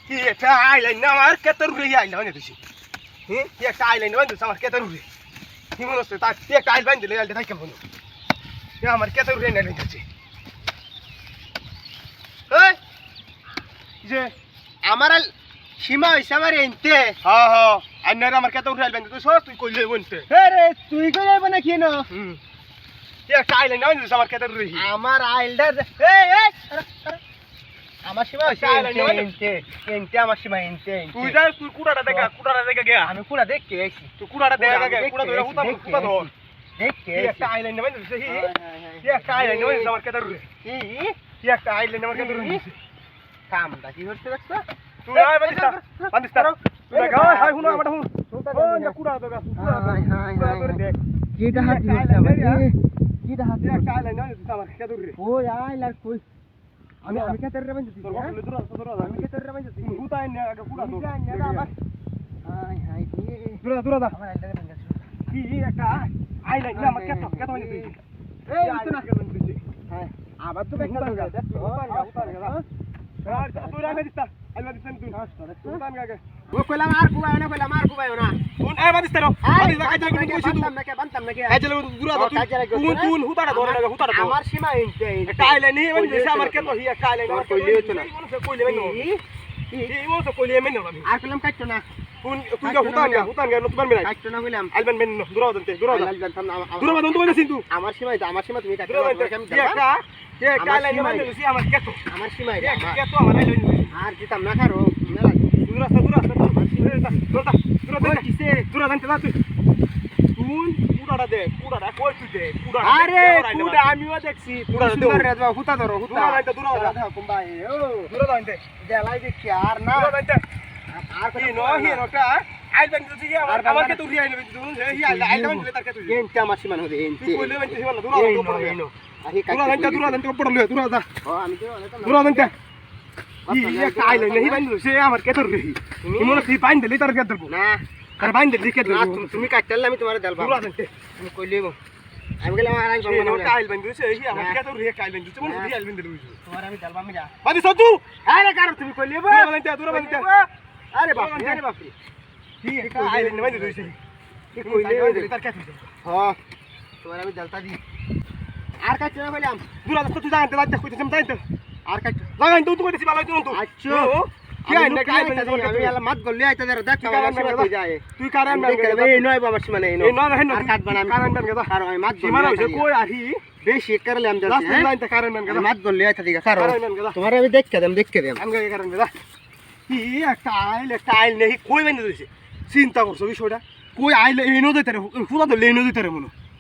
কি একটা আইলাইন না আমার কেতর উড়ে আইলা বান্ধে দিছি কি একটা আইলাইন বান্ধে আমার কেতর উড়ে কি মনে হচ্ছে তার কি একটা আইল বান্ধে আইলটা থাকি কেমন আমার কেতর উড়ে না দিচ্ছে এই যে আমার সীমা হইছে আমার এনতে হ্যাঁ হ্যাঁ আইনার আমার কেতর উড়ে আইল বান্ধে তুই তুই কইলে বলতে আরে তুই কই যাবে না কেন কি একটা আইলাইন বান্ধে আমার কেতর উড়ে আমার আইলটা এই আমার সীমা হইছে এনতে এনতে আমার সীমা এনতে তুই যা তুই কুড়াটা দেখা গিয়া আমি পুরা দেখতে আইছি তুই কুড়াটা দেখা গিয়া কুড়া ধরে উতা ধর দেখতে কি একটা আইলাইন বান্ধে দিছে কি একটা আইলাইন বান্ধে আমার কেতর উড়ে কি একটা আইলাইন আমার কেতর উড়ে কামটা কি হচ্ছে দেখছ তুই আয় বান্দিস তার তুই না গায় হাই হুনো আমাটা হুন ও না কুড়া দগা দেখ কিটা হাত দিছে আমার কিটা হাত কি একটা আইলাইন বান্ধে আমার কেতর উড়ে ওই আইলার কই আমি কেতর রে বান্ধি তোর বলে দূর আমি কেতর রে বান্ধি হুতা এনে আগে কুড়া দো আমার হাই হাই দূর দা আমার আইলটা বান্ধি কি একটা আইলাইন না আমার কেতর বান্ধে দিছি এই তো না হ্যাঁ আবার তো দেখা উতান তুই রাইমে দিস আইবা দিস তুই উতান গাগে ও কইলাম আর কুবায় না তুই আয় বাদিস তারো বাদিস কাজ করে কইছি তুই বানতাম নাকি কাজ করে দূর দা তুই হুতাটা ধরে লাগা হুতাটা ধর আমার সীমা এনতে একটা আইলাইন নিয়ে মানে দেশে আমার কেন হিয়া একটা আইলাইন আমার কইলে হতো না কইলে মেনো এই মতো কইলে মেনো আমি আর কইলাম কাটতো না তুই হুতান গা নতুন মেনা কাটতো না কইলাম আইবেন মেনো দূর দা তুই কইছিস তুই আমার সীমা তুমি কাটতো কি একটা আইলাইন মানে দিছি আমার কেতো আমার সীমা কেতো আমার আইলাইন আর দিতাম না খারো মেলা দূর আরে কুড়া আমিও দেখছি সুন্দর রে দাও হুতা ধরো হুতা দাও কুম্বা ও দেলাই দেখি আর না আর কি নো হি নোটা আইবেন তুই আমাকে তুই আইলে তুই হি আইলে দিলে তার কে তুই এনতে আমার সীমা হতে এনতে তুই কইলে বেন তুই বল দূর আহি দূর পড়লে দূর দা ও আমি তো দূর কি একটা আইলে নেহি বাইন সে আমার কে তোর রেহি তুমি মনে তুই বাইন দিলি তার কে ধরবো না আর বাইন দিলি কে না ধরবো তুমি কাটলে আমি তোমারে দেলবা দূর আনতে আমি কইলেব আমি গেলাম আর আমি সে নোটা আইল বাইন দিছে হি আমার কে তোর রেহি আইল বাইন দিছে মনে তুই আইল বাইন দিলি তোমারে আমি দেলবা আমি যা বাদি সতু আরে কার তুমি কইলেব দূর বানতে আরে বাপ রে কি একটা আইল বাইন দিছে কি কইলে তার কে তুই হ্যাঁ তোমারে আমি দেলতা দি আর কাটতে না কইলাম দূর আনতে তুই জানতে লাগতে কইতে আমি জানতে আর কাটতে লাগান তুই কইতেছি ভালো তুই আচ্ছা কি আইল কে আইল আমি আলা মাত গল্লে আইতা দেখ আমার সীমা কই যায় তুই কারণ এই নয় বাবা সীমা নেই এই নয় হেন আর কাট বানাম কারণ বেন গদা আর আমি মাত সীমা হইছে কই আহি বেশি করলে আমি লাস্ট যাচ্ছি লাইন তে কারণ বেন গদা মাত গল্লে আইতা দিগা কারণ কারণ বেন গদা তোমারে আমি দেখকে দেম আমি কারণ গদা কি একটা আইল নেই কই বেন দিছে চিন্তা করছো বিষয়টা কই আইলে এই নদীতে ফুলা তো লেই নদীতে মনে